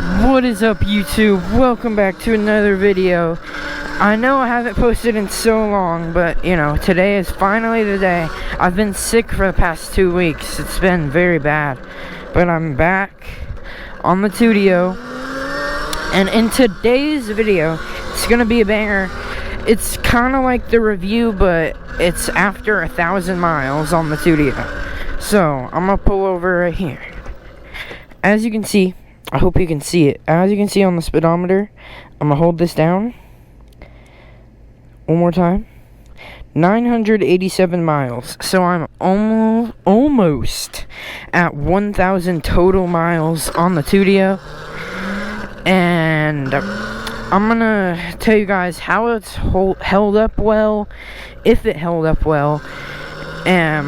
What is up, YouTube? Welcome back to another video. I know I haven't posted in so long, but you know, today is finally the day. I've been sick for the past 2 weeks. It's been very bad, but I'm back on the Tuttio, and in today's video it's gonna be a banger. It's kind of like the review, but it's after 1,000 miles on the Tuttio. So I'm gonna pull over right here. As you can see, I hope you can see it. As you can see on the speedometer, I'm gonna hold this down one more time. 987 miles. So I'm almost at 1,000 total miles on the Tuttio, and I'm gonna tell you guys how it's held up well, if it held up well, and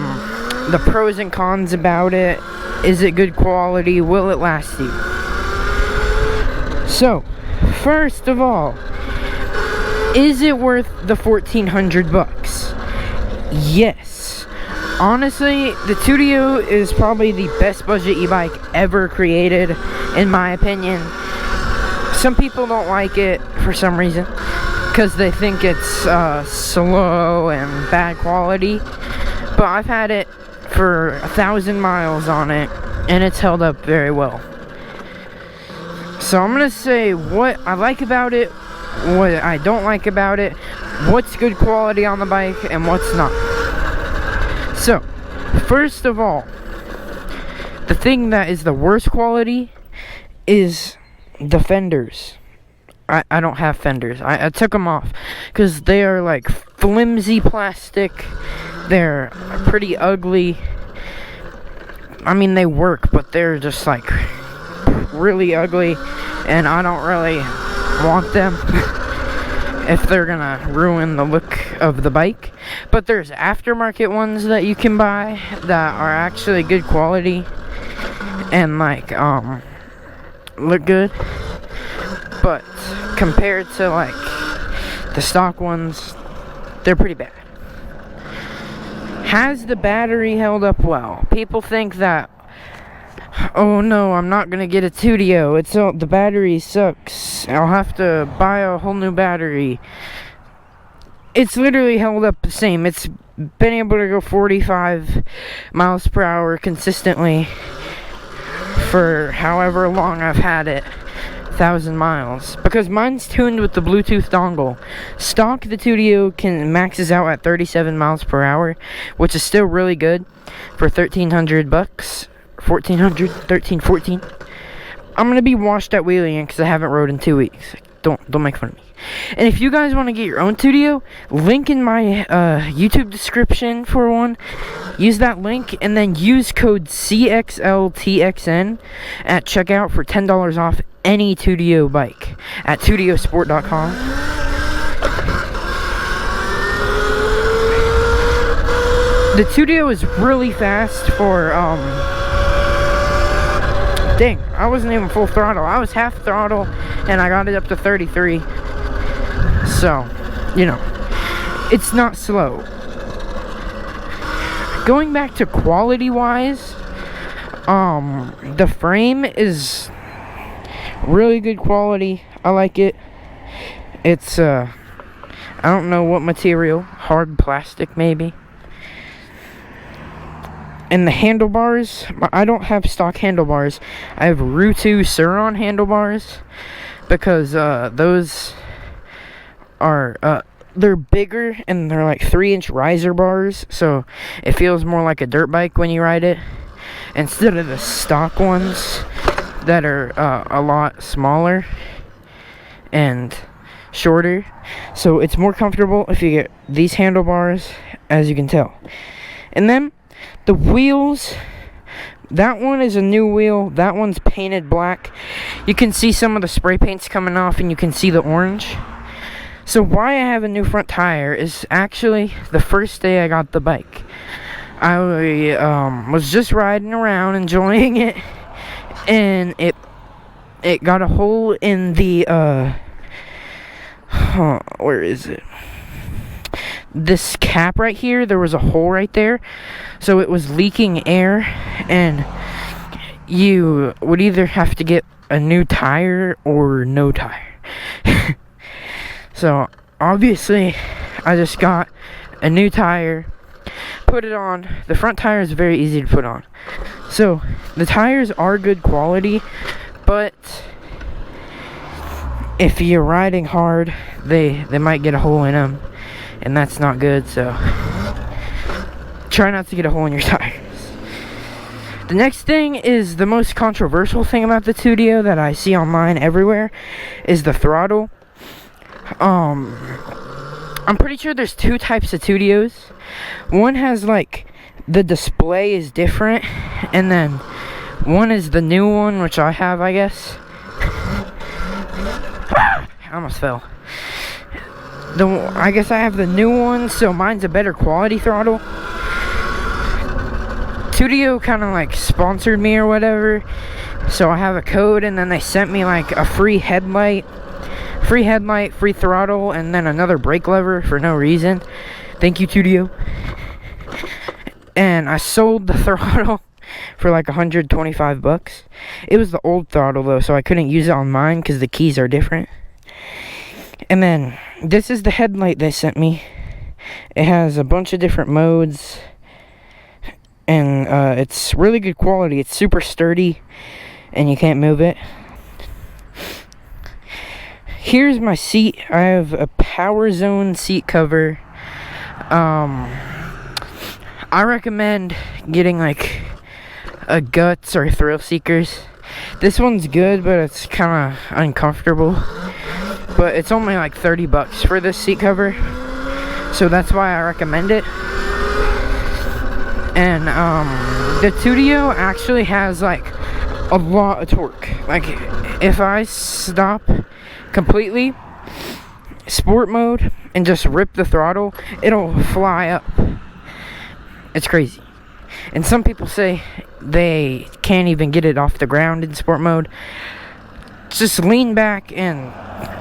the pros and cons about it. Is it good quality? Will it last you? So, first of all, is it worth the 1,400 bucks? Yes. Honestly, the Tuttio is probably the best budget e-bike ever created, in my opinion. Some people don't like it for some reason, because they think it's slow and bad quality. But I've had it for 1,000 miles on it, and it's held up very well. So I'm gonna say what I like about it, what I don't like about it, what's good quality on the bike, and what's not. So, first of all, the thing that is the worst quality is the fenders. I don't have fenders. I took them off because they are like flimsy plastic. They're pretty ugly. I mean, they work, but they're just like really ugly, and I don't really want them if they're gonna ruin the look of the bike. But there's aftermarket ones that you can buy that are actually good quality and like look good, but compared to like the stock ones, they're pretty bad. Has the battery held up well? People think that, oh no, I'm not gonna get a Tuttio, the battery sucks, I'll have to buy a whole new battery. It's literally held up the same. It's been able to go 45 miles per hour consistently for however long I've had it. 1,000 miles, because mine's tuned with the Bluetooth dongle. Stock, the Tuttio maxes out at 37 miles per hour, which is still really good for 1,300 bucks. 1,400, 13, 14. I'm gonna be washed at wheeling because I haven't rode in 2 weeks. Don't make fun of me. And if you guys want to get your own Tuttio, link in my YouTube description for one. Use that link and then use code CXLTXN at checkout for $10 off any Tuttio bike at tuttiosport.com. The Tuttio is really fast for dang, I wasn't even full throttle. I was half throttle and I got it up to 33. So, you know, it's not slow. Going back to quality wise, the frame is really good quality. I like it. It's I don't know what material, hard plastic maybe. And the handlebars, I don't have stock handlebars. I have Tuttio surron handlebars, because those are they're bigger and they're like 3-inch riser bars, so it feels more like a dirt bike when you ride it, instead of the stock ones that are a lot smaller and shorter. So it's more comfortable if you get these handlebars, as you can tell. And then the wheels, that one is a new wheel. That one's painted black. You can see some of the spray paints coming off, and you can see the orange. So why I have a new front tire is actually the first day I got the bike. I was just riding around enjoying it, and it got a hole in the where is it? This cap right here, there was a hole right there, so it was leaking air, and you would either have to get a new tire or no tire. So obviously I just got a new tire, put it on. The front tire is very easy to put on, so the tires are good quality, but if you're riding hard, they might get a hole in them, and that's not good. So try not to get a hole in your tires. The next thing is the most controversial thing about the Tuttio that I see online everywhere is the throttle. I'm pretty sure there's two types of Tuttios. One has like the display is different, and then one is the new one, which I have, I guess. I almost fell. I guess I have the new one, so mine's a better quality throttle. Tuttio kind of like sponsored me or whatever, so I have a code, and then they sent me like a free headlight, free throttle, and then another brake lever for no reason. Thank you, Tuttio. And I sold the throttle for like 125 bucks. It was the old throttle though, so I couldn't use it on mine because the keys are different. And then this is the headlight they sent me. It has a bunch of different modes, and it's really good quality. It's super sturdy, and you can't move it. Here's my seat. I have a Power Zone seat cover. I recommend getting like a Guts or Thrill Seekers. This one's good, but it's kind of uncomfortable. But it's only like 30 bucks for this seat cover, so that's why I recommend it. And the Tuttio actually has like a lot of torque. Like if I stop completely sport mode and just rip the throttle, it'll fly up. It's crazy. And some people say they can't even get it off the ground in sport mode. Just lean back and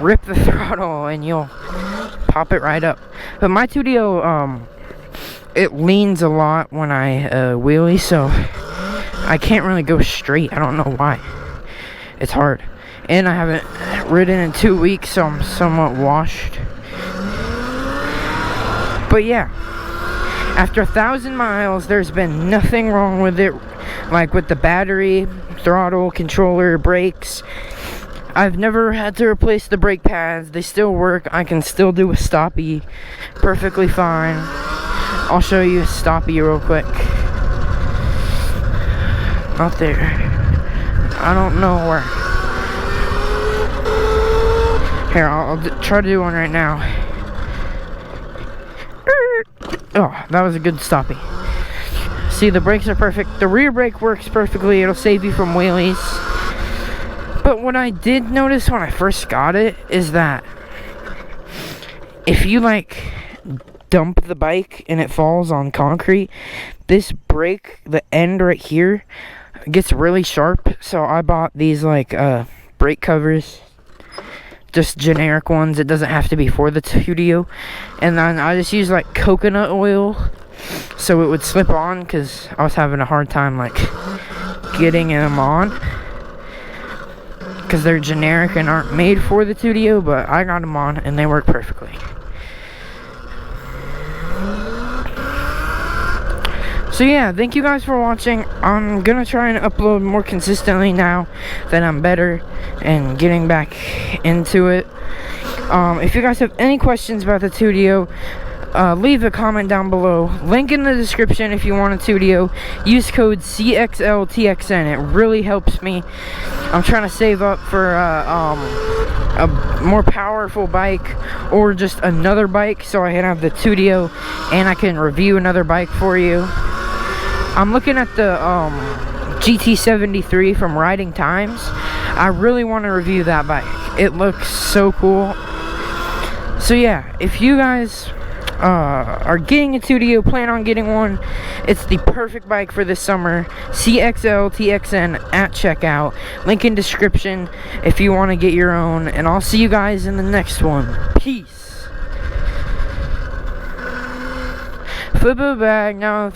rip the throttle and you'll pop it right up. But my Tuttio, it leans a lot when I wheelie, so I can't really go straight. I don't know why. It's hard. And I haven't ridden in 2 weeks, so I'm somewhat washed. But yeah, after 1,000 miles, there's been nothing wrong with it. Like with the battery, throttle, controller, brakes. I've never had to replace the brake pads. They still work. I can still do a stoppie perfectly fine. I'll show you a stoppie real quick. Not there. I don't know where. Here, I'll try to do one right now. Oh, that was a good stoppie. See, the brakes are perfect. The rear brake works perfectly. It'll save you from wheelies. But what I did notice when I first got it is that if you like dump the bike and it falls on concrete, this brake, the end right here, gets really sharp. So I bought these like brake covers, just generic ones. It doesn't have to be for the Tuttio. And then I just use like coconut oil so it would slip on, because I was having a hard time like getting them on, because they're generic and aren't made for the Tuttio. But I got them on and they work perfectly. So yeah, thank you guys for watching. I'm gonna try and upload more consistently now that I'm better and getting back into it. If you guys have any questions about the Tuttio, leave a comment down below. Link in the description if you want a Tuttio. Use code CXLTXN. It really helps me. I'm trying to save up for a more powerful bike, or just another bike, so I can have the Tuttio and I can review another bike for you. I'm looking at the GT73 from Riding Times. I really want to review that bike. It looks so cool. So yeah, if you guys are getting a Tuttio, plan on getting one, it's the perfect bike for this summer. CXLTXN at checkout. Link in description if you want to get your own. And I'll see you guys in the next one. Peace. Flip it back now.